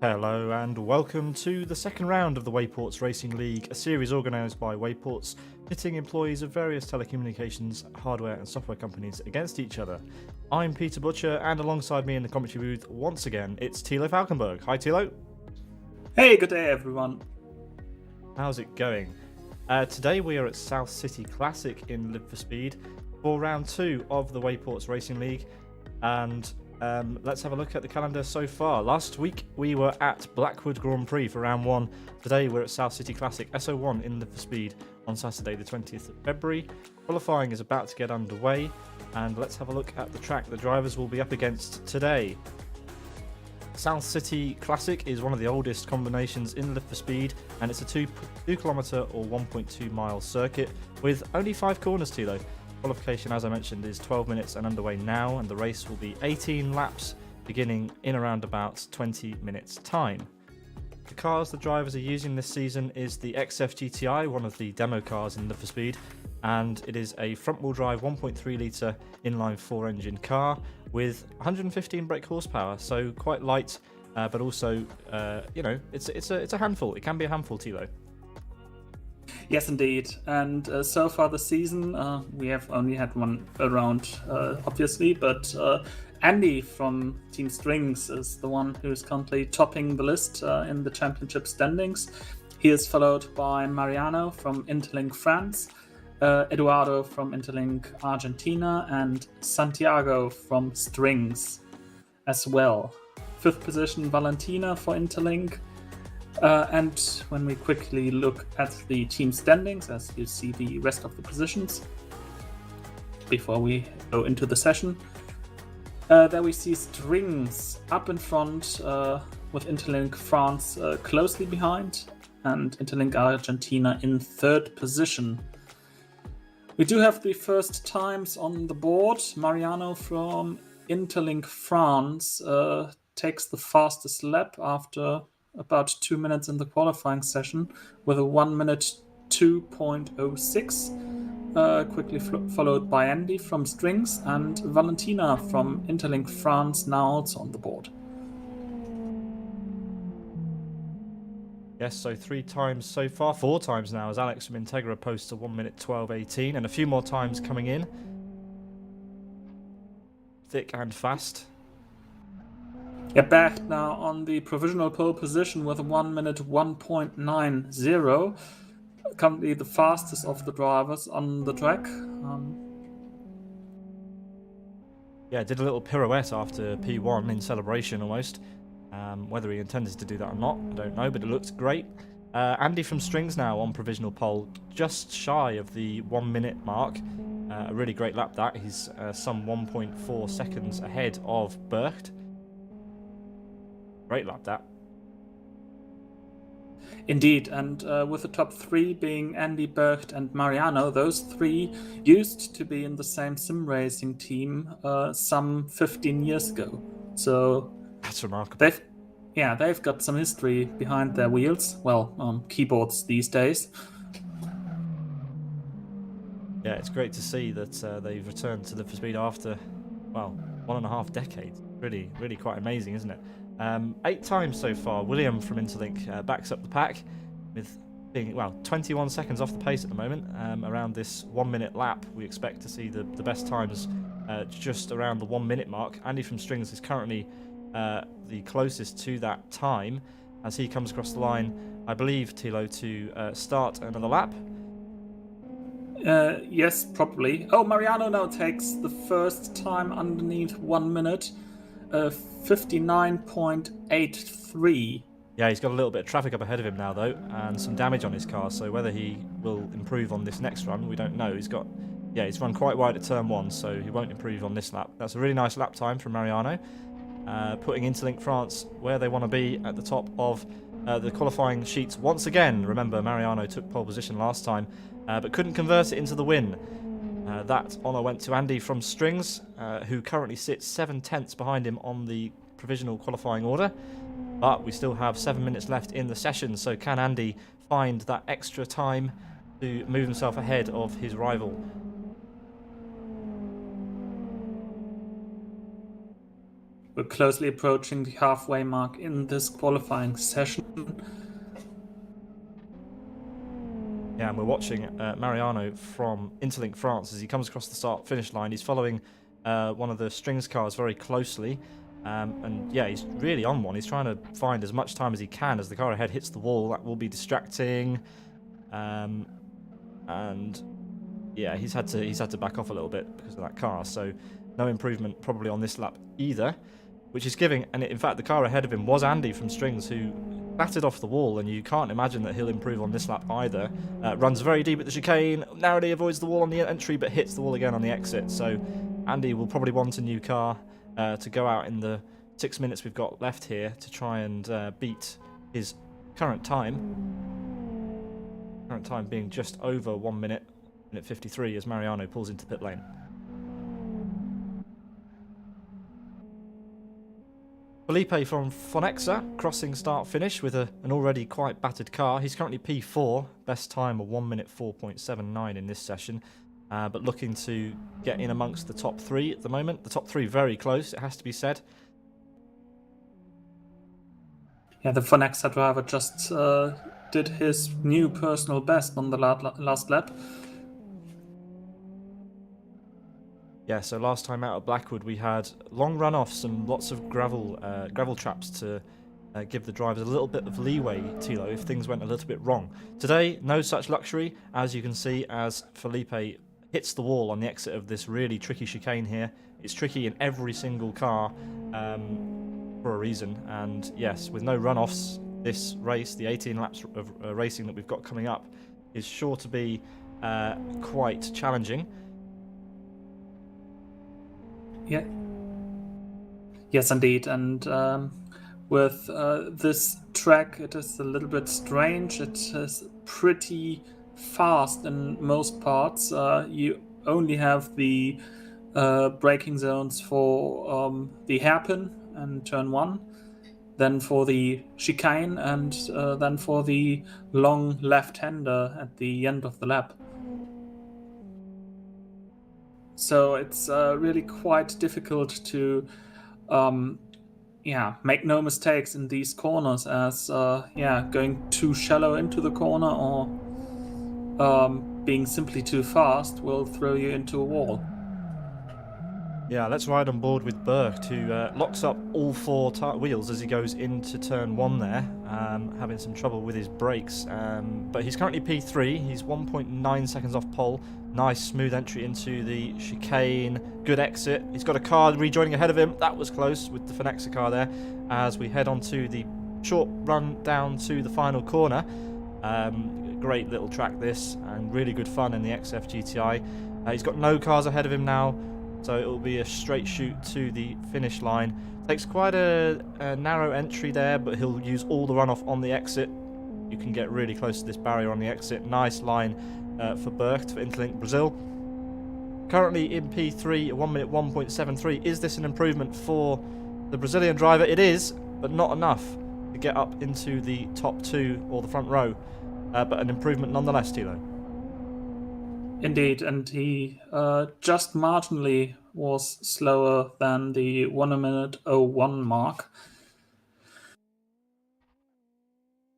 Hello and welcome to the second round of the Wayports Racing League, a series organised by Wayports, pitting employees of various telecommunications, hardware and software companies against each other. I'm Peter Butcher, and alongside me in the commentary booth once again, it's Thilo Falkenberg. Hi Thilo. Hey, good day everyone. How's it going? Today we are at South City Classic in Live for Speed for round 2 of the Wayports Racing League, and let's have a look at the calendar so far. Last week we were at Blackwood Grand Prix for round 1. Today we're at South City Classic SO1 in Live for Speed on Saturday the 20th of February. Qualifying is about to get underway, and let's have a look at the track the drivers will be up against today. South City Classic is one of the oldest combinations in Live for Speed, and it's a 2 kilometre or 1.2 mile circuit with only 5 corners, Thilo. Qualification, as I mentioned, is 12 minutes and underway now, and the race will be 18 laps beginning in around about 20 minutes time. The cars the drivers are using this season is the XF GTI, one of the demo cars in Live for Speed, and it is a front-wheel drive 1.3 litre inline 4 engine car with 115 brake horsepower, so quite light, but also it's a handful. It can be a handful, Thilo. Yes, indeed. And so far this season, we have only had one round, obviously, but Andy from Team Strings is the one who is currently topping the list in the championship standings. He is followed by Mariano from Interlink France, Eduardo from Interlink Argentina, and Santiago from Strings as well. 5th position, Valentina for Interlink. And when we quickly look at the team standings, as you see the rest of the positions before we go into the session, there we see Strings up in front with Interlink France closely behind, and Interlink Argentina in 3rd position. We do have the first times on the board. Mariano from Interlink France takes the fastest lap after about 2 minutes in the qualifying session with a 1 minute 2.06, quickly followed by Andy from Strings and Valentina from Interlink France, now also on the board. Yes, so 3 times so far, 4 times now, as Alex from Integra posts a 1 minute 12.18, and a few more times coming in. Thick and fast. Yeah, back now on the provisional pole position with a 1 minute 1.90. Currently the fastest of the drivers on the track. Yeah, did a little pirouette after P1 in celebration almost. Whether he intended to do that or not, I don't know, but it looked great. Andy from Strings now on provisional pole, just shy of the 1 minute mark. A really great lap that. He's some 1.4 seconds ahead of Bercht. Great lap that. Indeed, and with the top 3 being Andy, Bercht and Mariano, those 3 used to be in the same sim racing team some 15 years ago. So that's remarkable. They've got some history behind their wheels. Well, keyboards these days. Yeah, it's great to see that they've returned to Live for Speed after, well, 1.5 decades. Really, really quite amazing, isn't it? 8 times so far. William from Interlink backs up the pack with being, 21 seconds off the pace at the moment. Around this 1 minute lap, we expect to see the best times just around the 1 minute mark. Andy from Strings is currently the closest to that time as he comes across the line, I believe, Thilo, to start another lap. Yes, probably. Oh, Mariano now takes the first time underneath 1 minute, 59.83. Yeah, he's got a little bit of traffic up ahead of him now, though, and some damage on his car, so whether he will improve on this next run, we don't know. He's run quite wide at turn 1, so he won't improve on this lap. That's a really nice lap time from Mariano, putting Interlink France where they want to be at the top of the qualifying sheets once again. Remember, Mariano took pole position last time, but couldn't convert it into the win. That honour went to Andy from Strings, who currently sits 7 tenths behind him on the provisional qualifying order. But we still have 7 minutes left in the session, so can Andy find that extra time to move himself ahead of his rival? we're closely approaching the halfway mark in this qualifying session. Yeah, and we're watching Mariano from Interlink France as he comes across the start-finish line. He's following one of the Strings cars very closely. And yeah, he's really on one. He's trying to find as much time as he can as the car ahead hits the wall. That will be distracting. And yeah, he's had to back off a little bit because of that car. So no improvement probably on this lap either, which is giving. And in fact, the car ahead of him was Andy from Strings, who batted off the wall, and you can't imagine that he'll improve on this lap either. Runs very deep at the chicane, narrowly avoids the wall on the entry, but hits the wall again on the exit. So Andy will probably want a new car to go out in the 6 minutes we've got left here to try and beat his current time. Current time being just over 1 minute 53 as Mariano pulls into pit lane. Felipe from Fonexa crossing start-finish with an already quite battered car. He's currently P4, best time of 1 minute 4.79 in this session, but looking to get in amongst the top three at the moment. The top three very close, it has to be said. Yeah, the Fonexa driver just did his new personal best on the last lap. Yeah, so last time out at Blackwood we had long run-offs and lots of gravel traps to give the drivers a little bit of leeway, Tilo, if things went a little bit wrong. Today, no such luxury, as you can see, as Felipe hits the wall on the exit of this really tricky chicane here. It's tricky in every single car for a reason, and yes, with no run-offs, this race, the 18 laps of racing that we've got coming up, is sure to be quite challenging. Yeah. Yes, indeed. And with this track, it is a little bit strange. It is pretty fast in most parts. You only have the braking zones for the hairpin and turn 1, then for the chicane, and then for the long left-hander at the end of the lap. So it's really quite difficult to make no mistakes in these corners, as going too shallow into the corner or being simply too fast will throw you into a wall. Yeah, let's ride on board with Burke, who locks up all four wheels as he goes into turn 1 there, having some trouble with his brakes. But he's currently P3, he's 1.9 seconds off pole. Nice smooth entry into the chicane, good exit. He's got a car rejoining ahead of him. That was close with the Fonexa car there as we head on to the short run down to the final corner. Great little track this, and really good fun in the XF GTI. He's got no cars ahead of him now, so it will be a straight shoot to the finish line. Takes quite a narrow entry there, but he'll use all the runoff on the exit. You can get really close to this barrier on the exit. Nice line for Burke, for Interlink Brazil. Currently in P3 at 1 minute 1.73. Is this an improvement for the Brazilian driver? It is, but not enough to get up into the top 2 or the front row. But an improvement nonetheless, Tilo. Indeed, and he just marginally was slower than the 1 minute 01 mark.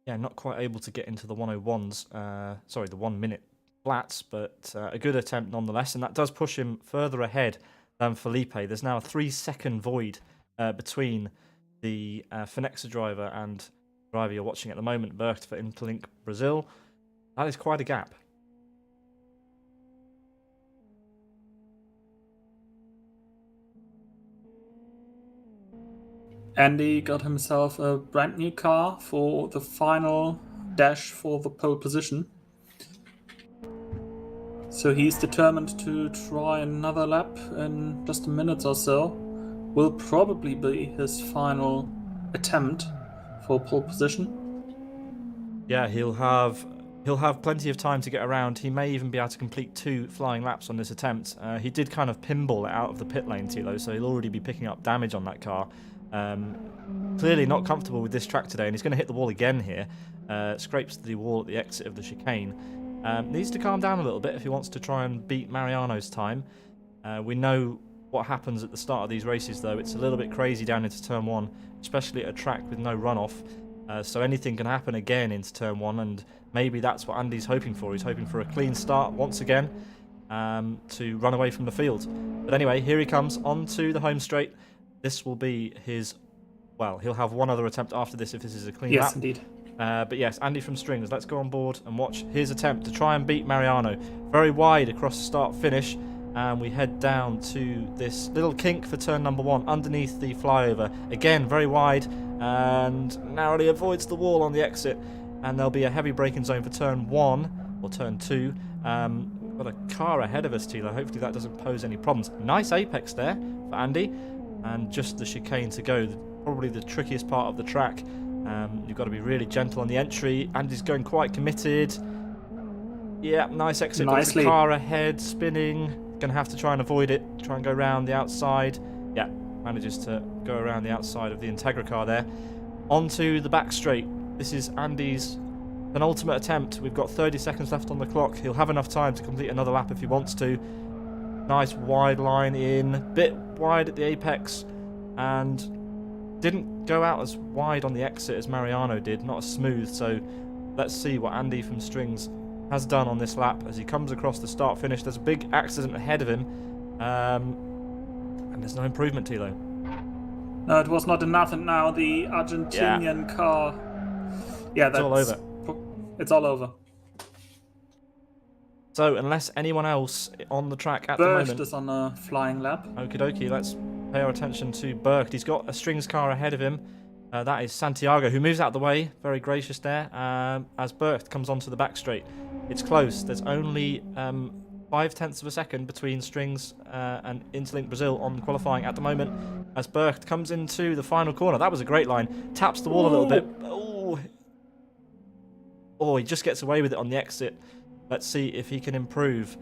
Yeah, not quite able to get into the 101s, the 1 minute flats, but a good attempt nonetheless, and that does push him further ahead than Felipe. There's now a 3-second void between the Fonexa driver and the driver you're watching at the moment, Burke for Interlink Brazil. That is quite a gap. Andy got himself a brand new car for the final dash for the pole position. So he's determined to try another lap in just a minute or so. Will probably be his final attempt for pole position. Yeah, he'll have plenty of time to get around. He may even be able to complete 2 flying laps on this attempt. He did kind of pinball it out of the pit lane, Tilo, so he'll already be picking up damage on that car. Clearly not comfortable with this track today, and he's going to hit the wall again here. Scrapes the wall at the exit of the chicane. Needs to calm down a little bit if he wants to try and beat Mariano's time. We know what happens at the start of these races, though. It's a little bit crazy down into turn 1, especially at a track with no runoff. So anything can happen again into turn 1, and maybe that's what Andy's hoping for. He's hoping for a clean start once again to run away from the field. But anyway, here he comes onto the home straight. This will be his... Well, he'll have one other attempt after this if this is a clean lap. Yes, indeed. But yes, Andy from Strings, let's go on board and watch his attempt to try and beat Mariano. Very wide across the start-finish, and we head down to this little kink for turn number 1 underneath the flyover. Again, very wide, and narrowly avoids the wall on the exit. And there'll be a heavy braking zone for turn 1, or turn 2. Got a car ahead of us, Tilo. Hopefully that doesn't pose any problems. Nice apex there for Andy, and just the chicane to go. Probably the trickiest part of the track. You've got to be really gentle on the entry. Andy's going quite committed. Yeah, nice exit. Nicely. Got the car ahead, spinning. Going to have to try and avoid it. Try and go around the outside. Yeah, manages to go around the outside of the Integra car there. Onto the back straight. This is Andy's penultimate attempt. We've got 30 seconds left on the clock. He'll have enough time to complete another lap if he wants to. Nice wide line in. Bit wide at the apex. And didn't go out as wide on the exit as Mariano did. Not as smooth. So let's see what Andy from Strings has done on this lap as he comes across the start finish. There's a big accident ahead of him. And there's no improvement, Tilo. No, it was not enough, and now the Argentinian car. Yeah, that's all over. It's all over. So, unless anyone else on the track at the Burst moment... is on a flying lap. Okie dokie, let's pay our attention to Burke. He's got a Strings car ahead of him. That is Santiago, who moves out of the way. Very gracious there. As Burke comes onto the back straight. It's close. There's only 0.5 of a second between Strings and Interlink Brazil on qualifying at the moment. As Burke comes into the final corner. That was a great line. Taps the wall a little bit. Oh, he just gets away with it on the exit. Let's see if he can improve.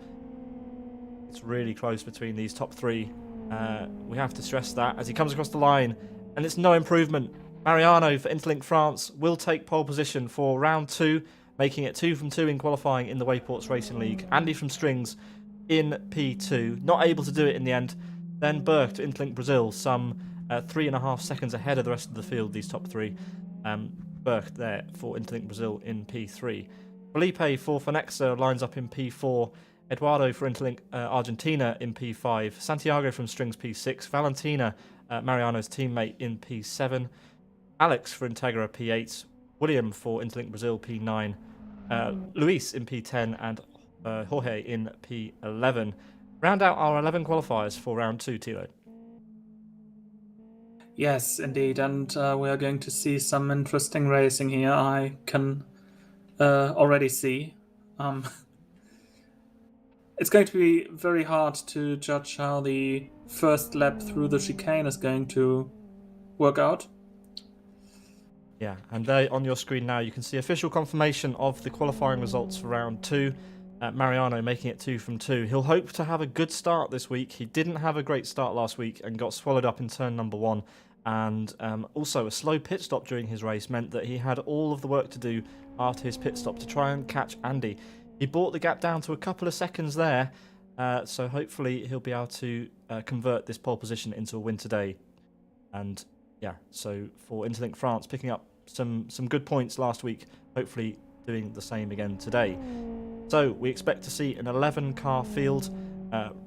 It's really close between these top 3. We have to stress that as he comes across the line. And it's no improvement. Mariano for Interlink France will take pole position for round 2, making it 2 from 2 in qualifying in the Wayports Racing League. Andy from Strings in P2, not able to do it in the end. Then Burke to Interlink Brazil, some 3.5 seconds ahead of the rest of the field, these top 3. Burke there for Interlink Brazil in P3. Felipe for Fanexa lines up in P4. Eduardo for Interlink Argentina in P5. Santiago from Strings P6. Valentina, Mariano's teammate, in P7. Alex for Integra P8. William for Interlink Brazil P9. Luis in P10 and Jorge in P11. Round out our 11 qualifiers for round 2, Tilo. Yes, indeed, and we are going to see some interesting racing here. I can already see. It's going to be very hard to judge how the first lap through the chicane is going to work out. Yeah, and there on your screen now you can see official confirmation of the qualifying results for round 2. Mariano making it 2 from 2. He'll hope to have a good start this week. He didn't have a great start last week and got swallowed up in turn number 1. And also a slow pit stop during his race meant that he had all of the work to do after his pit stop to try and catch Andy. He brought the gap down to a couple of seconds there, so hopefully he'll be able to convert this pole position into a win today. And yeah, so for Interlink France, picking up some good points last week, hopefully doing the same again today. So we expect to see an 11-car field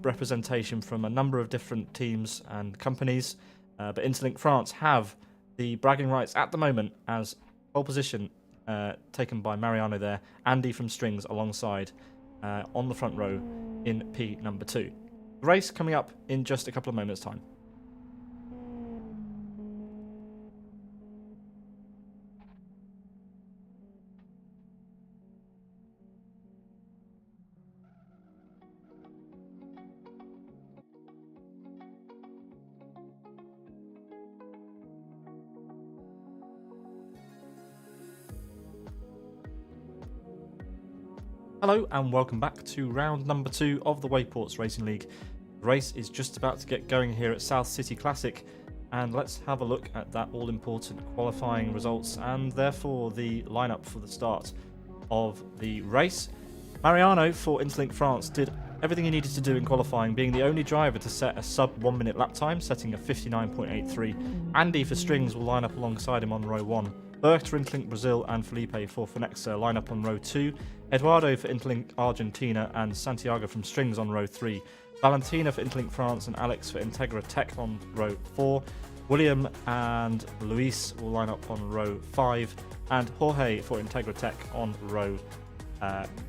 representation from a number of different teams and companies, but Interlink France have the bragging rights at the moment as pole position taken by Mariano there, Andy from Strings alongside on the front row in P number 2. The race coming up in just a couple of moments' time. Hello and welcome back to round number 2 of the Wayports Racing League. The race is just about to get going here at South City Classic, and let's have a look at that all-important qualifying results and therefore the lineup for the start of the race. Mariano for Interlink France did everything he needed to do in qualifying, being the only driver to set a sub 1 minute lap time, setting a 59.83. Andy for Strings will line up alongside him on row 1. Bercht for Interlink Brazil and Felipe for Fenexa line up on row 2. Eduardo for Interlink Argentina and Santiago from Strings on row 3. Valentina for Interlink France and Alex for Integra Tech on row 4. William and Luis will line up on row 5. And Jorge for Integra Tech on row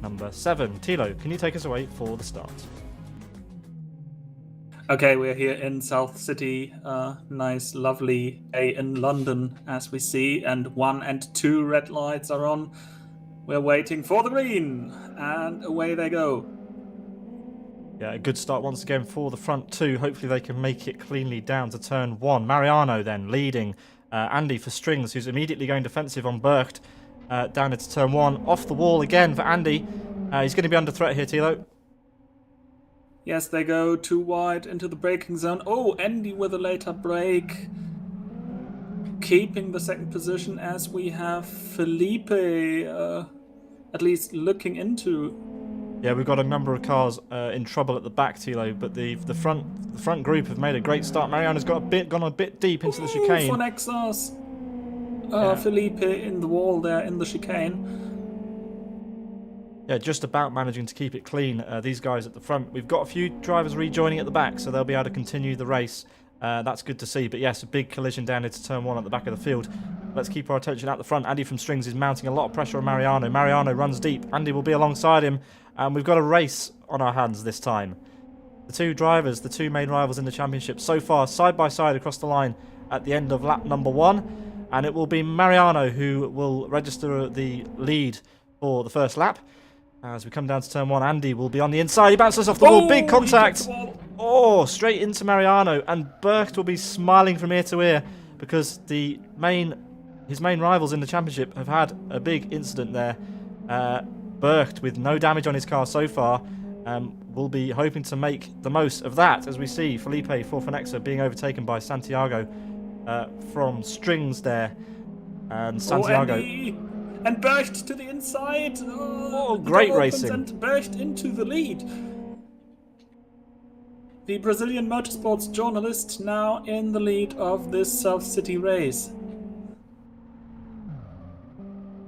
number 7. Tilo, can you take us away for the start? Okay, we're here in South City. Nice, lovely day in London, as we see. And 1 and 2 red lights are on. We're waiting for the green. And away they go. Yeah, a good start once again for the front two. Hopefully they can make it cleanly down to turn 1. Mariano then leading Andy for Strings, who's immediately going defensive on Bercht. Down into turn 1. Off the wall again for Andy. He's going to be under threat here, Tilo. Yes, they go too wide into the braking zone. Oh, Andy with a later brake. Keeping the second position as we have Felipe at least looking into. Yeah, we've got a number of cars in trouble at the back, Tilo, but the front group have made a great start. Mariano's gone a bit deep into the chicane. For Nexus. Yeah. Felipe in the wall there in the chicane. Yeah, just about managing to keep it clean, these guys at the front. We've got a few drivers rejoining at the back, so they'll be able to continue the race. That's good to see. But yes, a big collision down into turn 1 at the back of the field. Let's keep our attention at the front. Andy from Strings is mounting a lot of pressure on Mariano. Mariano runs deep. Andy will be alongside him. And we've got a race on our hands this time. The two drivers, the two main rivals in the championship, so far side by side across the line at the end of lap number 1. And it will be Mariano who will register the lead for the first lap. As we come down to turn 1, Andy will be on the inside. He bounces off the wall. Big contact. Oh, straight into Mariano. And Bercht will be smiling from ear to ear because his main rivals in the championship have had a big incident there. Bercht, with no damage on his car so far, will be hoping to make the most of that as we see Felipe for Fenexa being overtaken by Santiago from Strings there. And Santiago... And Bercht to the inside. Oh, great racing. And Bercht into the lead. The Brazilian motorsports journalist now in the lead of this South City race.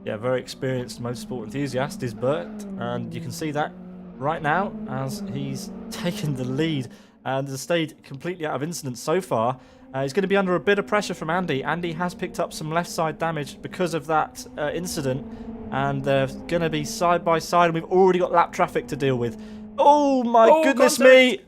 Yeah, very experienced motorsport enthusiast is Bercht, and you can see that right now as he's taken the lead and has stayed completely out of incident so far. He's going to be under a bit of pressure from Andy. Andy has picked up some left side damage because of that incident, and they're going to be side by side, and we've already got lap traffic to deal with. Oh my goodness me!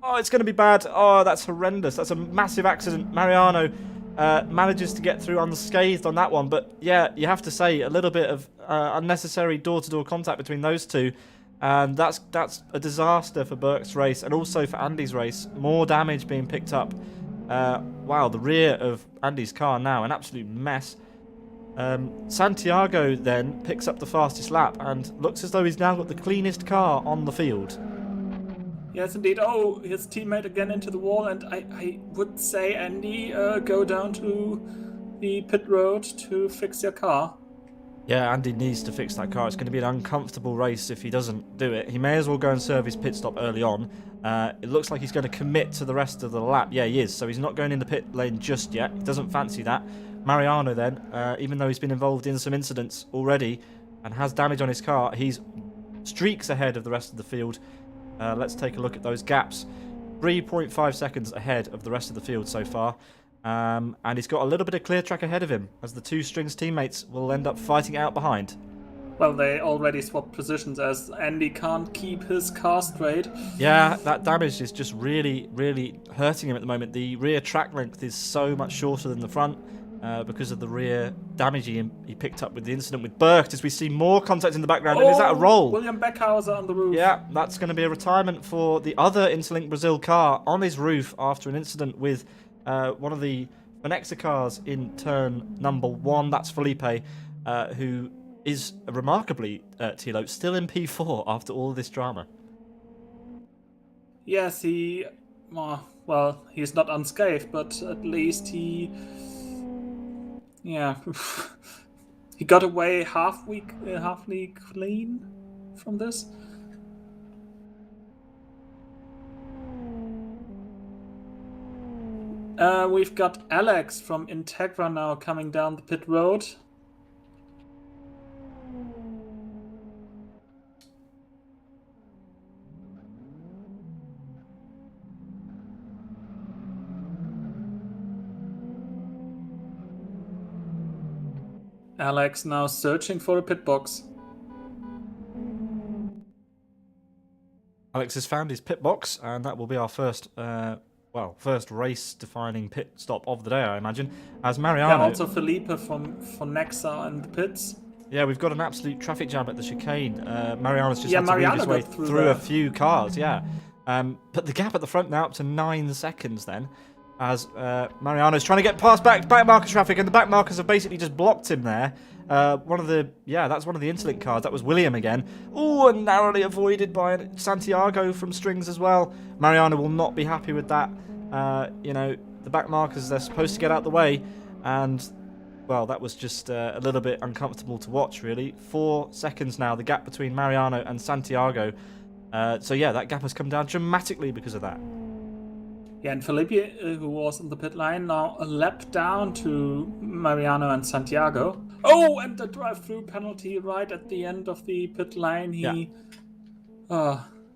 Oh, it's going to be bad. Oh, that's horrendous. That's a massive accident. Mariano manages to get through unscathed on that one, but yeah, you have to say a little bit of unnecessary door-to-door contact between those two, and that's a disaster for Bercht's race and also for Andy's race. More damage being picked up. Wow, the rear of Andy's car now, an absolute mess. Santiago then picks up the fastest lap and looks as though he's now got the cleanest car on the field. Yes, indeed. Oh, his teammate again into the wall, and I would say, Andy, go down to the pit road to fix your car. Yeah, Andy needs to fix that car. It's going to be an uncomfortable race if he doesn't do it. He may as well go and serve his pit stop early on. It looks like he's going to commit to the rest of the lap. Yeah, he is. So he's not going in the pit lane just yet. He doesn't fancy that. Mariano then, even though he's been involved in some incidents already and has damage on his car, he's streaks ahead of the rest of the field. Let's take a look at those gaps. 3.5 seconds ahead of the rest of the field so far. And he's got a little bit of clear track ahead of him as the two Strings teammates will end up fighting out behind. Well, they already swapped positions as Andy can't keep his car straight. Yeah, that damage is just really, really hurting him at the moment. The rear track length is so much shorter than the front because of the rear damage he picked up with the incident with Bercht, as we see more contact in the background. And is that a roll? William Beckhauser on the roof. Yeah, that's going to be a retirement for the other Interlink Brazil car on his roof after an incident with one of the Fenexa cars in turn number 1. That's Felipe, who is remarkably, Tilo, still in P4 after all of this drama. Yes, he's not unscathed, but at least he got away halfly clean from this. We've got Alex from Integra now coming down the pit road. Alex now searching for a pit box. Alex has found his pit box, and that will be our first race-defining pit stop of the day, I imagine. As Mariano... Yeah, also Felipe from Nexa in the pits. Yeah, we've got an absolute traffic jam at the chicane. Mariano's just had to Mariano weave his way got through through there. a few cars, yeah. But the gap at the front now up to 9 seconds then, as Mariano's trying to get past back marker traffic, and the back markers have basically just blocked him there. That's one of the Interlink cars. That was William again. Oh, and narrowly avoided by Santiago from Strings as well. Mariano will not be happy with that. The back markers, they're supposed to get out the way, and well, that was just a little bit uncomfortable to watch, really. 4 seconds now, the gap between Mariano and Santiago. So yeah, that gap has come down dramatically because of that. Yeah, and Felipe, who was in the pit line, now a lap down to Mariano and Santiago. Oh, and the drive-through penalty right at the end of the pit line.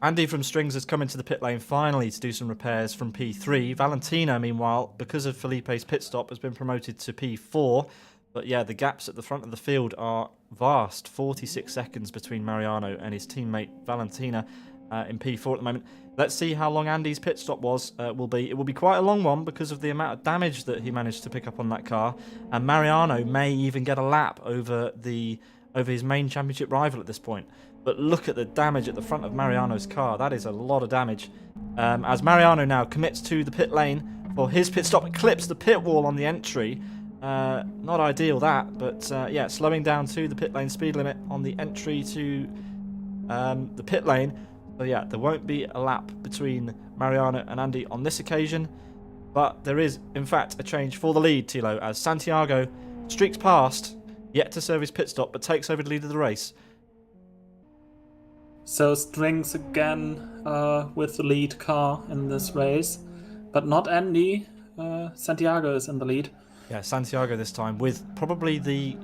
Andy from Strings has come into the pit lane finally to do some repairs from P3. Valentina, meanwhile, because of Felipe's pit stop, has been promoted to P4. But yeah, the gaps at the front of the field are vast. 46 seconds between Mariano and his teammate Valentina in P4 at the moment. Let's see how long Andy's pit stop will be. It will be quite a long one because of the amount of damage that he managed to pick up on that car. And Mariano may even get a lap over his main championship rival at this point. But look at the damage at the front of Mariano's car. That is a lot of damage. As Mariano now commits to the pit lane for his pit stop, it clips the pit wall on the entry. Not ideal that, but yeah, slowing down to the pit lane speed limit on the entry to the pit lane. So yeah, there won't be a lap between Mariano and Andy on this occasion. But there is, in fact, a change for the lead, Tilo, as Santiago streaks past, yet to serve his pit stop, but takes over the lead of the race. So Strings again with the lead car in this race, but not Andy. Santiago is in the lead. Yeah, Santiago this time with probably the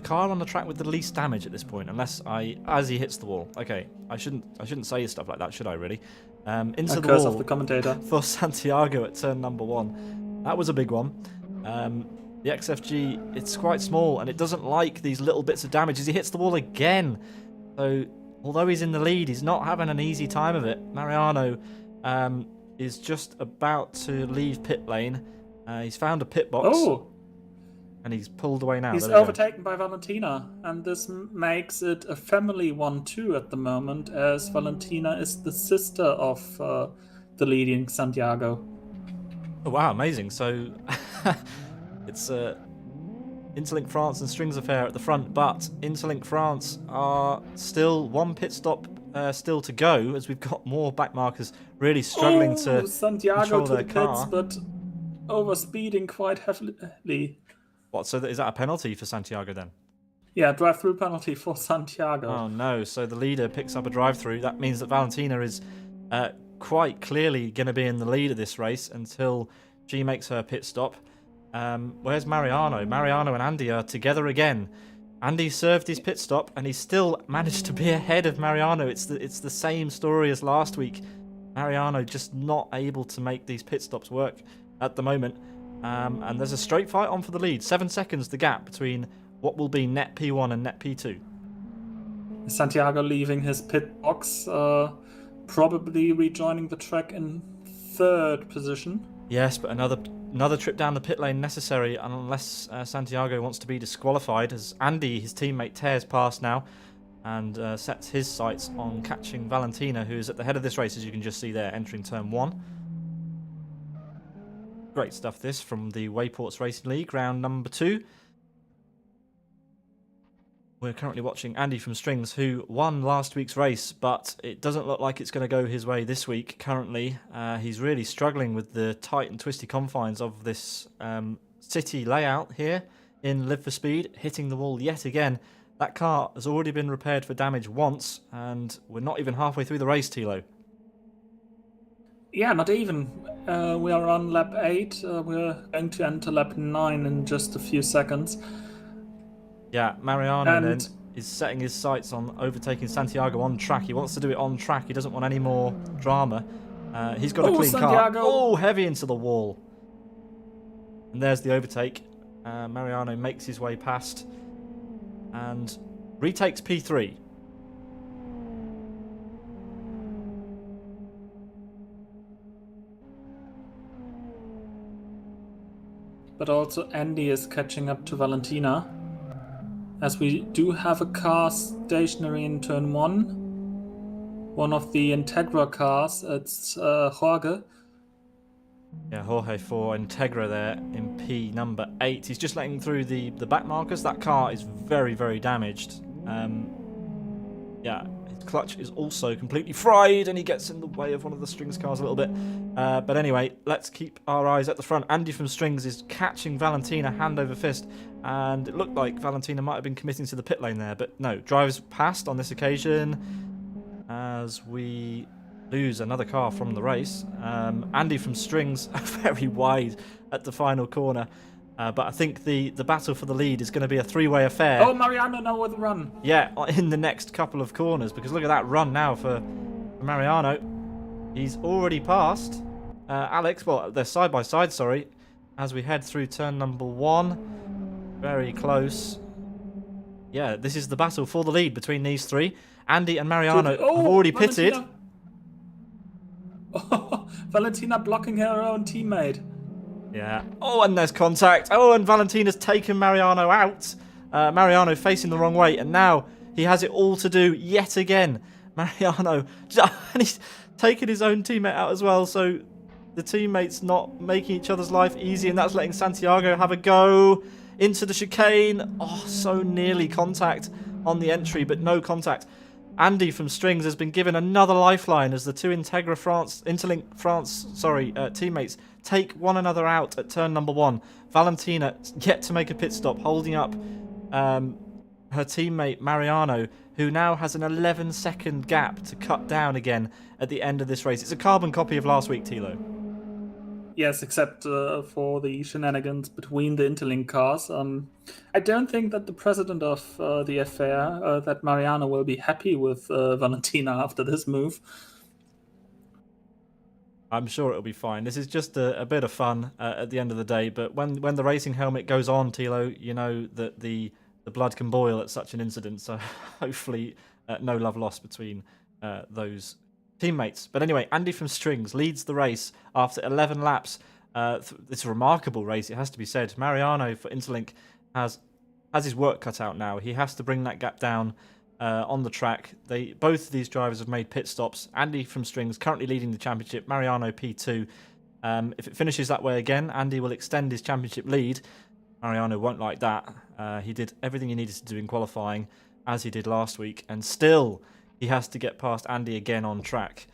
car on the track with the least damage at this point, as he hits the wall. Okay, I shouldn't say stuff like that, should I? Really? Into the curse wall of the commentator for Santiago at turn number 1. That was a big one. The XFG, it's quite small and it doesn't like these little bits of damage as he hits the wall again. So although he's in the lead, he's not having an easy time of it. Mariano is just about to leave pit lane. He's found a pit box. Oh! And he's pulled away now. He's overtaken by Valentina, and this makes it a family 1-2 at the moment, as Valentina is the sister of the leading Santiago. Oh, wow, amazing. So it's Interlink France and Strings Affair at the front, but Interlink France are still one pit stop still to go, as we've got more back markers really struggling to Santiago control to their the car. pits, but overspeeding quite heavily. What, so is that a penalty for Santiago then? Yeah, drive-through penalty for Santiago. Oh no, so the leader picks up a drive-through. That means that Valentina is quite clearly going to be in the lead of this race until she makes her pit stop. Where's Mariano? Mariano and Andy are together again. Andy served his pit stop and he still managed to be ahead of Mariano. It's the same story as last week. Mariano just not able to make these pit stops work at the moment. And there's a straight fight on for the lead. 7 seconds the gap between what will be net P1 and net P2. Santiago leaving his pit box, probably rejoining the track in 3rd position. Yes, but another trip down the pit lane necessary unless Santiago wants to be disqualified, as Andy, his teammate, tears past now and sets his sights on catching Valentina, who is at the head of this race, as you can just see there, entering turn 1. Great stuff this from the Wayports Racing League, round number 2. We're currently watching Andy from Strings, who won last week's race, but it doesn't look like it's going to go his way this week. Currently, he's really struggling with the tight and twisty confines of this city layout here in Live for Speed, hitting the wall yet again. That car has already been repaired for damage once, and we're not even halfway through the race, Tilo. Yeah, not even. We are on lap 8. We're going to enter lap 9 in just a few seconds. Yeah, Mariano then And is setting his sights on overtaking Santiago on track. He wants to do it on track. He doesn't want any more drama. He's got a oh, clean car. Santiago! Oh, heavy into the wall. And there's the overtake. Mariano makes his way past and retakes P3. But also Andy is catching up to Valentina. As we do have a car stationary in turn 1. One of the Integra cars, it's Jorge. Yeah, Jorge for Integra there in P number 8. He's just letting through the back markers. That car is very, very damaged. Yeah, his clutch is also completely fried and he gets in the way of one of the Strings cars a little bit. But anyway, let's keep our eyes at the front. Andy from Strings is catching Valentina hand over fist. And it looked like Valentina might have been committing to the pit lane there. But no, drives past on this occasion as we lose another car from the race. Andy from Strings very wide at the final corner. But I think the battle for the lead is going to be a three-way affair. Oh, Mariano now with a run. Yeah, in the next couple of corners. Because look at that run now for Mariano. He's already passed Alex. Well, they're side by side, sorry. As we head through turn number 1. Very close. Yeah, this is the battle for the lead between these three. Andy and Mariano have already pitted. Oh, Valentina blocking her own teammate. Yeah. Oh, and there's contact. Oh, and Valentina's taken Mariano out. Mariano facing the wrong way, and now he has it all to do yet again. Mariano, and he's taken his own teammate out as well, so the teammates not making each other's life easy, and that's letting Santiago have a go into the chicane. Oh, so nearly contact on the entry, but no contact. Andy from Strings has been given another lifeline as the two Interlink France teammates take one another out at turn number 1. Valentina yet to make a pit stop, holding up her teammate Mariano, who now has an 11-second gap to cut down again at the end of this race. It's a carbon copy of last week, Thilo. Yes, except for the shenanigans between the Interlink cars. I don't think that the president of the affair, that Mariano, will be happy with Valentina after this move. I'm sure it'll be fine. This is just a bit of fun at the end of the day. But when the racing helmet goes on, Thilo, you know that the blood can boil at such an incident. So hopefully no love lost between those teammates. But anyway, Andy from Strings leads the race after 11 laps. It's a remarkable race, it has to be said. Mariano for Interlink has his work cut out now. He has to bring that gap down on the track. Both of these drivers have made pit stops. Andy from Strings currently leading the championship. Mariano P2. If it finishes that way again, Andy will extend his championship lead. Mariano won't like that. He did everything he needed to do in qualifying, as he did last week, and still he has to get past Andy again on track.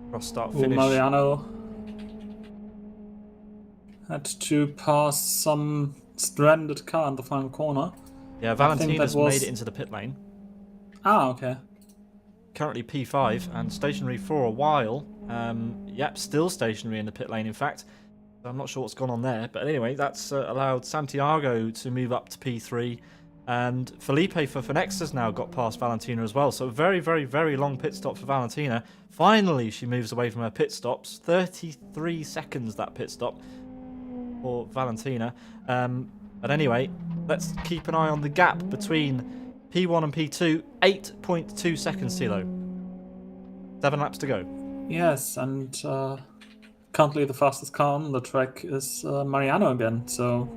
Cross start finish. Mariano had to pass some stranded car in the final corner. Yeah, Valentina's made it into the pit lane. Ah, okay. Currently P5 and stationary for a while. Yep, still stationary in the pit lane, in fact. I'm not sure what's gone on there. But anyway, that's allowed Santiago to move up to P3. And Felipe for Fenexa's now got past Valentina as well. So very, very, very long pit stop for Valentina. Finally, she moves away from her pit stops. 33 seconds, that pit stop for Valentina. But anyway, let's keep an eye on the gap between P1 and P2. 8.2 seconds, Thilo. 7 laps to go. Yes, and currently the fastest car on the track is Mariano again, so...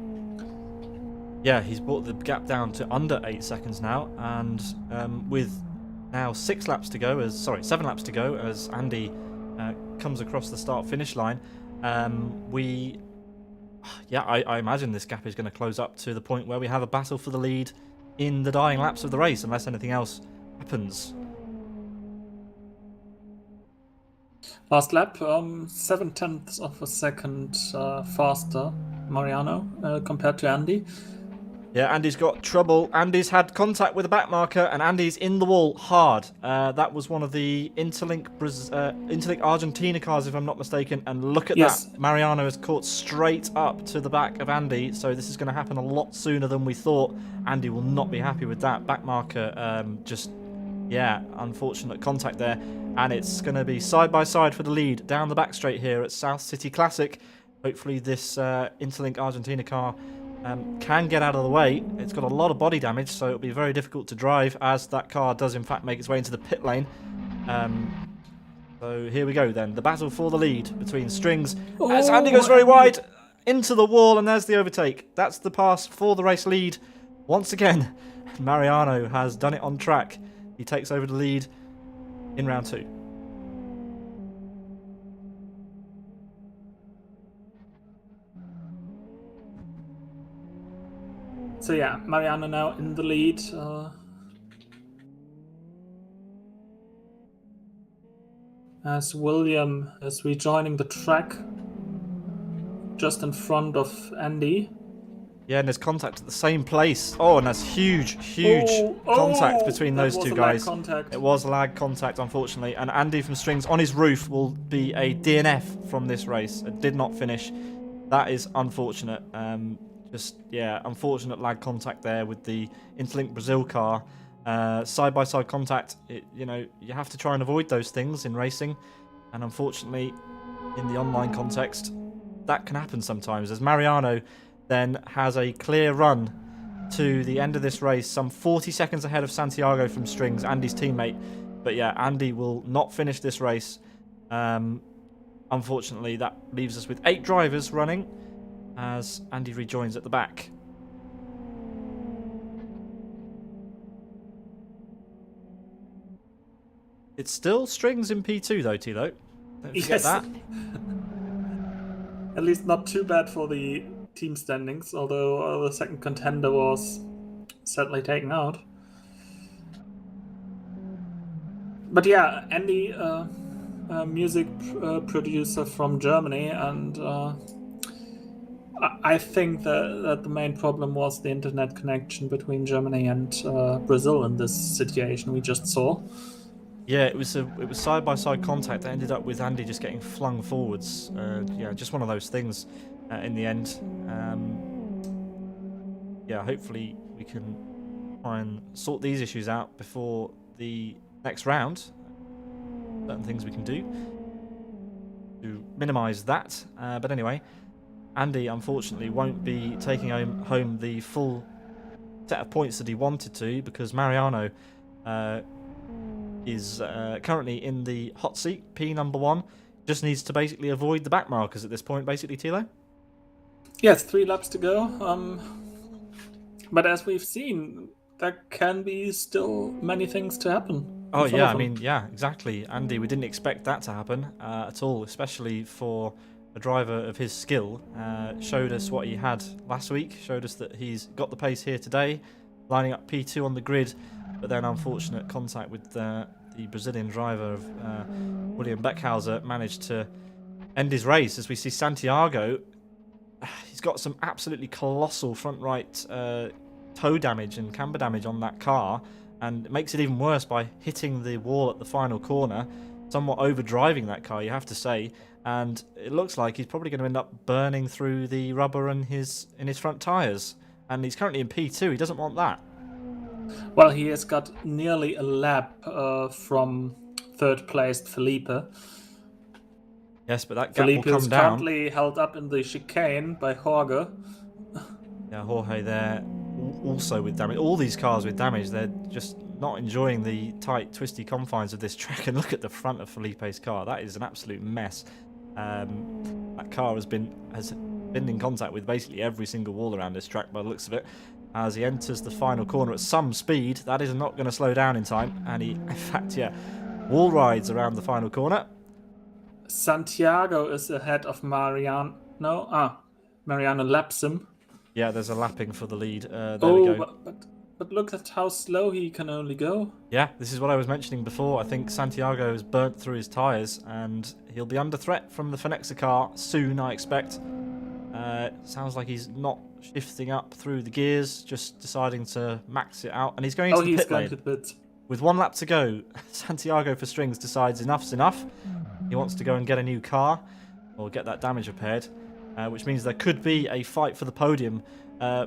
Yeah, he's brought the gap down to under 8 seconds now, and with now 7 laps to go as Andy comes across the start-finish line, I imagine this gap is going to close up to the point where we have a battle for the lead in the dying laps of the race, unless anything else happens. Last lap, 0.7 of a second faster, Mariano, compared to Andy. Yeah, Andy's got trouble. Andy's had contact with the back marker, and Andy's in the wall hard. That was one of the Interlink Argentina cars, if I'm not mistaken. And look at Yes. that. Mariano has caught straight up to the back of Andy, so this is going to happen a lot sooner than we thought. Andy will not be happy with that. Back marker, unfortunate contact there. And it's going to be side by side for the lead down the back straight here at South City Classic. Hopefully this Interlink Argentina car can get out of the way. It's got a lot of body damage, so it'll be very difficult to drive as that car does in fact make its way into the pit lane. So here we go then. The battle for the lead between Strings as Andy goes very wide into the wall, and there's the overtake. That's the pass for the race lead. Once again, Mariano has done it on track. He takes over the lead in round 2. So yeah, Mariano now in the lead. As William is rejoining the track just in front of Andy. Yeah, and there's contact at the same place. Oh, and that's huge contact between those two guys. It was lag contact, unfortunately. And Andy from Strings on his roof will be a DNF from this race. It did not finish. That is unfortunate. Unfortunate lag contact there with the Interlink Brazil car. Side-by-side contact, you have to try and avoid those things in racing. And unfortunately, in the online context, that can happen sometimes. As Mariano then has a clear run to the end of this race, some 40 seconds ahead of Santiago from Strings, Andy's teammate. But yeah, Andy will not finish this race. Unfortunately, that leaves us with 8 drivers running as Andy rejoins at the back. It's still Strings in P2 though, Tilo. Don't forget that. At least not too bad for the team standings, although the second contender was sadly taken out. But yeah, Andy, a music producer from Germany, and I think that the main problem was the internet connection between Germany and Brazil in this situation we just saw. Yeah, it was side-by-side contact that ended up with Andy just getting flung forwards. Just one of those things in the end. Hopefully we can try and sort these issues out before the next round. Certain things we can do to minimise that. But anyway, Andy unfortunately won't be taking home the full set of points that he wanted to, because Mariano is currently in the hot seat, P number 1. Just needs to basically avoid the back markers at this point, basically, Tilo. Yes, 3 laps to go. But as we've seen, there can be still many things to happen. Oh yeah, I mean, yeah, exactly. Andy, we didn't expect that to happen at all, especially for a driver of his skill. Showed us what he had last week, showed us that he's got the pace here today, lining up P2 on the grid, but then unfortunate contact with the Brazilian driver of William Beckhauser managed to end his race. As we see Santiago, he's got some absolutely colossal front right toe damage and camber damage on that car, and it makes it even worse by hitting the wall at the final corner, somewhat overdriving that car, you have to say. And it looks like he's probably going to end up burning through the rubber in his front tyres. And he's currently in P2. He doesn't want that. Well, he has got nearly a lap from third placed Felipe. Yes, but that gap Felipe will come is down. currently held up in the chicane by Jorge. Yeah, Jorge there also with damage. All these cars with damage, they're just not enjoying the tight, twisty confines of this track. And look at the front of Felipe's car. That is an absolute mess. That car has been in contact with basically every single wall around this track by the looks of it. As he enters the final corner at some speed, that is not going to slow down in time. And he, in fact, wall rides around the final corner. Santiago is ahead of Mariano. Mariano laps him. Yeah, there's a lapping for the lead. There we go. But look at how slow he can only go. Yeah, this is what I was mentioning before. I think Santiago has burnt through his tyres and he'll be under threat from the Fenexa car soon, I expect. Sounds like he's not shifting up through the gears, just deciding to max it out. And he's going into the he's pit going lane. to the pits. With 1 lap to go, Santiago for Strings decides enough's enough. He wants to go and get a new car, or get that damage repaired, which means there could be a fight for the podium.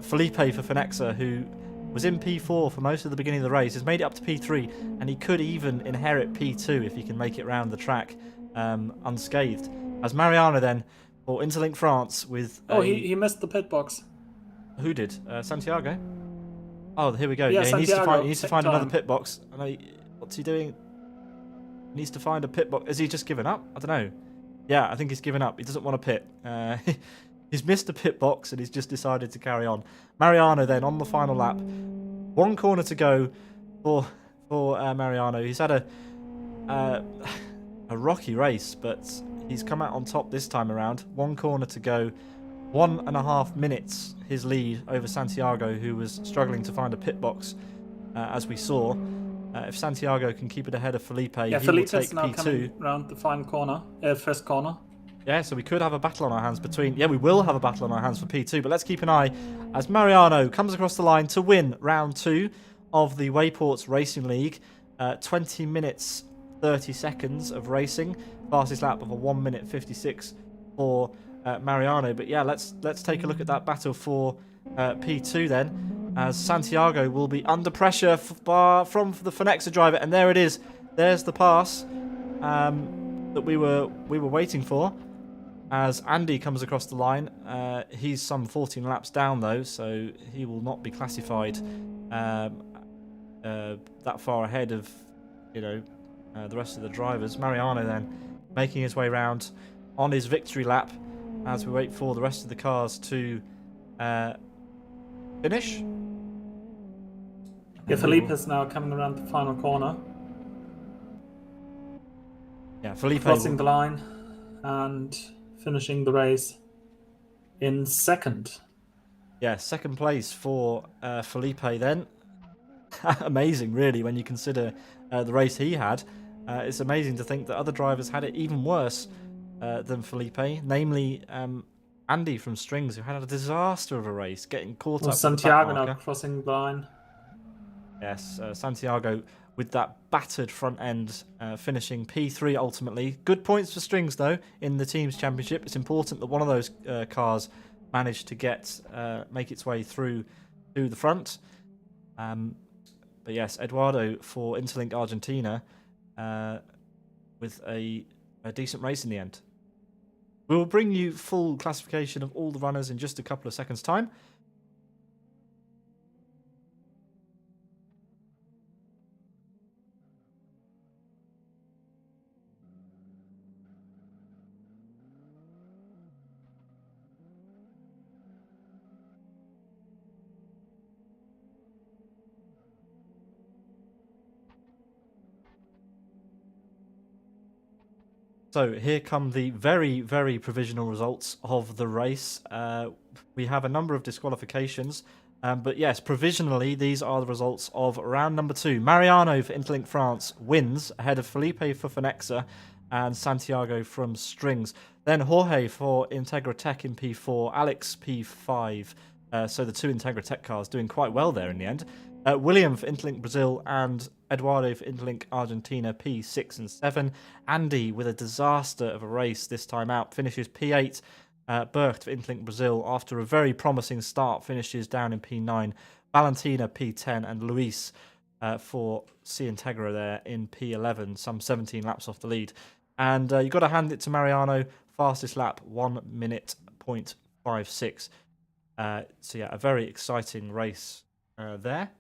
Felipe for Fenexa, who was in P4 for most of the beginning of the race, has made it up to P3, and he could even inherit P2 if he can make it round the track unscathed. As Mariano then, for Interlink France with he missed the pit box. Who did? Santiago? Oh, here we go. Yeah, he Santiago, needs to find another pit box. What's he doing? He needs to find a pit box. Has he just given up? I don't know. Yeah, I think he's given up. He doesn't want to pit. He's missed a pit box and he's just decided to carry on. Mariano then on the final lap. 1 corner to go for Mariano. He's had a rocky race, but he's come out on top this time around. 1 corner to go. 1.5 minutes his lead over Santiago, who was struggling to find a pit box, as we saw. If Santiago can keep it ahead of Felipe, he will take now P2. coming around the final corner, first corner. Yeah, so we could have a battle on our hands between... Yeah, we will have a battle on our hands for P2, but let's keep an eye as Mariano comes across the line to win round 2 of the Wayports Racing League. 20 minutes, 30 seconds of racing. Fastest lap of a 1 minute 56 for Mariano. But yeah, let's take a look at that battle for P2 then, as Santiago will be under pressure from the Fenexa driver, and there it is. There's the pass that we were waiting for, as Andy comes across the line. He's some 14 laps down though, so he will not be classified that far ahead of the rest of the drivers. Mariano then making his way round on his victory lap as we wait for the rest of the cars to finish. Yeah, Felipe is now coming around the final corner. Yeah, Felipe crossing the line and finishing the race in second. Yeah, second place for Felipe then. Amazing, really, when you consider the race he had. It's amazing to think that other drivers had it even worse than Felipe, namely Andy from Strings, who had a disaster of a race, getting caught up. Santiago now crossing the line. Yes, Santiago with that battered front end, finishing P3 ultimately. Good points for Strings though in the team's championship. It's important that one of those cars managed to make its way through to the front. But yes, Eduardo for Interlink Argentina with a decent race in the end. We will bring you full classification of all the runners in just a couple of seconds' time. So here come the very, very provisional results of the race. We have a number of disqualifications, but yes, provisionally, these are the results of round number 2. Mariano for Interlink France wins ahead of Felipe for Fenexa and Santiago from Strings. Then Jorge for Integra Tech in P4, Alex P5. So the 2 Integra Tech cars doing quite well there in the end. William for Interlink Brazil and Eduardo for Interlink Argentina, P6 and 7. Andy, with a disaster of a race this time out, finishes P8. Bert for Interlink Brazil, after a very promising start, finishes down in P9. Valentina, P10, and Luis for C Integra there in P11, some 17 laps off the lead. And you've got to hand it to Mariano, fastest lap, 1 minute 0.56. So yeah, a very exciting race there.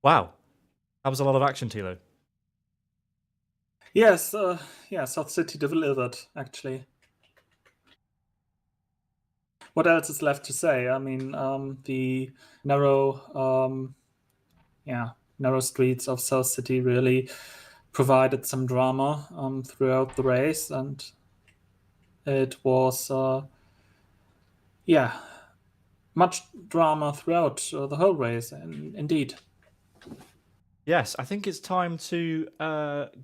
Wow, that was a lot of action, Tilo. Yes, South City delivered, actually. What else is left to say? I mean, the narrow streets of South City really provided some drama throughout the race, and it was, much drama throughout the whole race, indeed. Yes, I think it's time to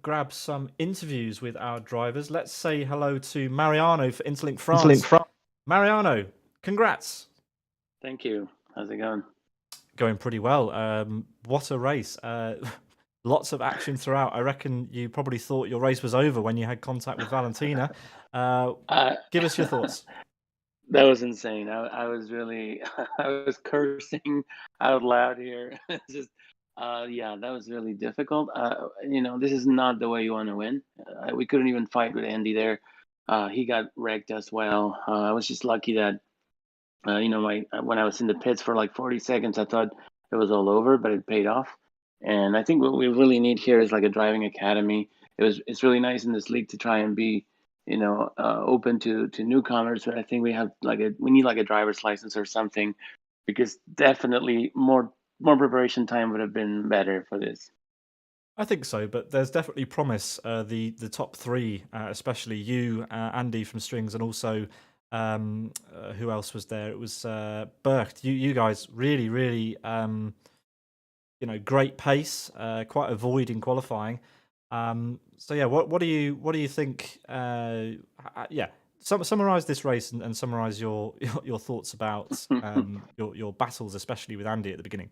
grab some interviews with our drivers. Let's say hello to Mariano for Interlink France. Mariano, congrats. Thank you. How's it going? Going pretty well. What a race. Lots of action throughout. I reckon you probably thought your race was over when you had contact with Valentina. Give us your thoughts. That was insane. I was really, I was cursing out loud here. It's just, yeah, that was really difficult. This is not the way you want to win. We couldn't even fight with Andy there. He got wrecked as well. I was just lucky that, when I was in the pits for like 40 seconds, I thought it was all over, but it paid off. And I think what we really need here is like a driving academy. It's really nice in this league to try and be, open to newcomers. But I think we need like a driver's license or something, because definitely more preparation time would have been better for this. I think so, but there's definitely promise. The top three, especially you, Andy from Strings, and also who else was there? It was Bercht. You guys really, really, great pace, quite a void in qualifying. So yeah, what do you think? Yeah, summarize this race and summarize your thoughts about your battles, especially with Andy at the beginning.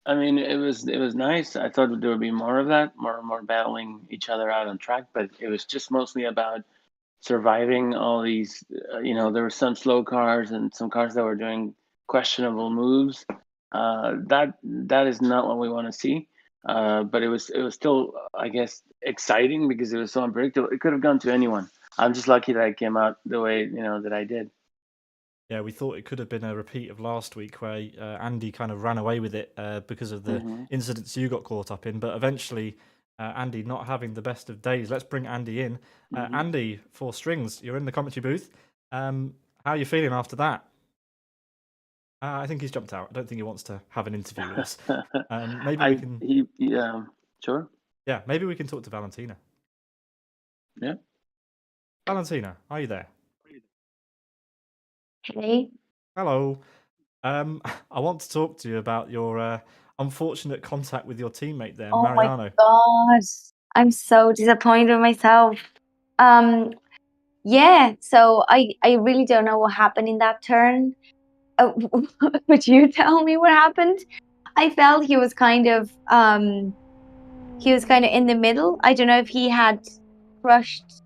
I mean, it was nice. I thought there would be more of that, more battling each other out on track, but it was just mostly about surviving all these. There were some slow cars and some cars that were doing questionable moves. That is not what we want to see. But it was still, I guess, exciting because it was so unpredictable. It could have gone to anyone. I'm just lucky that I came out the way that I did. Yeah, we thought it could have been a repeat of last week where Andy kind of ran away with it because of the incidents you got caught up in. But eventually, Andy not having the best of days. Let's bring Andy in. Andy, for Strings, you're in the commentary booth. How are you feeling after that? I think he's jumped out. I don't think he wants to have an interview with us. Maybe we can. Sure. Yeah, maybe we can talk to Valentina. Yeah. Valentina, are you there? Hey. Hello. I want to talk to you about your unfortunate contact with your teammate there, Mariano. My God. I'm so disappointed in myself. Yeah, so I really don't know what happened in that turn. Would you tell me what happened? I felt he was kind of in the middle. I don't know if he had crushed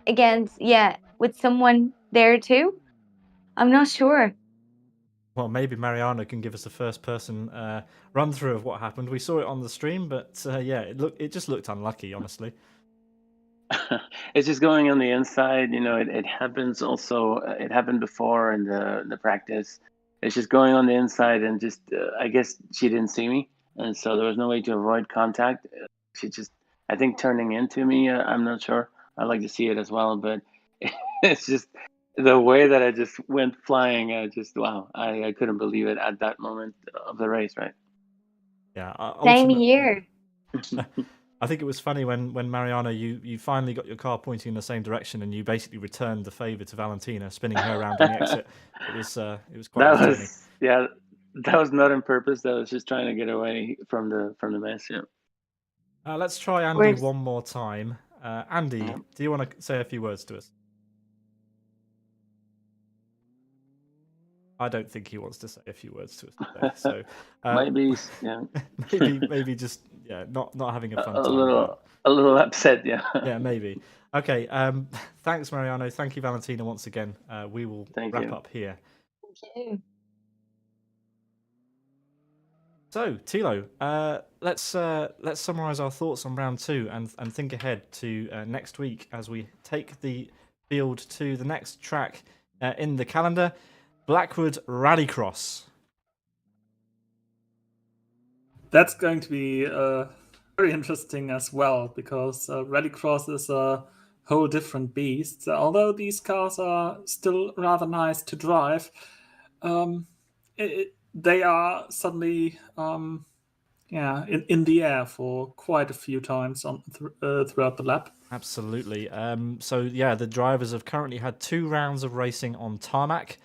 with someone there too. I'm not sure. Well, maybe Mariano can give us a first-person run through of what happened. We saw it on the stream, but yeah, it just looked unlucky, honestly. It's just going on the inside. It happens also. It happened before in the practice. It's just going on the inside, and just I guess she didn't see me, and so there was no way to avoid contact. She just, I think, turning into me. I'm not sure. I'd like to see it as well, but it's just the way that I just went flying. Wow, I couldn't believe it at that moment of the race, right? Yeah. Same here. I think it was funny when Mariano, you finally got your car pointing in the same direction, and you basically returned the favor to Valentina, spinning her around on the exit. It was quite entertaining. Yeah, that was not on purpose. That was just trying to get away from the mess. Yeah. Let's try Andy one more time. Andy, do you want to say a few words to us? I don't think he wants to say a few words to us today. So maybe, yeah. maybe just not having a fun time. A little upset, yeah. Yeah, maybe. Okay. Thanks, Mariano. Thank you, Valentina, once again. We will wrap up here. Thank you. So, Tilo, let's summarize our thoughts on round 2 and think ahead to next week as we take the field to the next track in the calendar, Blackwood Rallycross. That's going to be very interesting as well, because Rallycross is a whole different beast. Although these cars are still rather nice to drive, they are suddenly in the air for quite a few times throughout the lap. Absolutely. So yeah, the drivers have currently had 2 rounds of racing on tarmac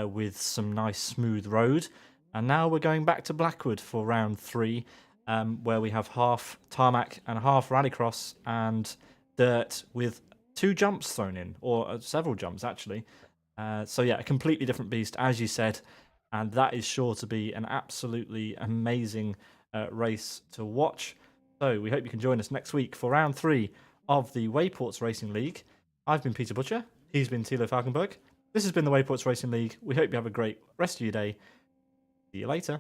with some nice smooth road, and now we're going back to Blackwood for round 3. where we have half tarmac and half rallycross and dirt with 2 jumps thrown in, or several jumps actually. So yeah, a completely different beast, as you said, and that is sure to be an absolutely amazing race to watch. So we hope you can join us next week for round 3 of the Wayports Racing League. I've been Peter Butcher. He's been Tilo Falkenberg. This has been the Wayports Racing League. We hope you have a great rest of your day. See you later.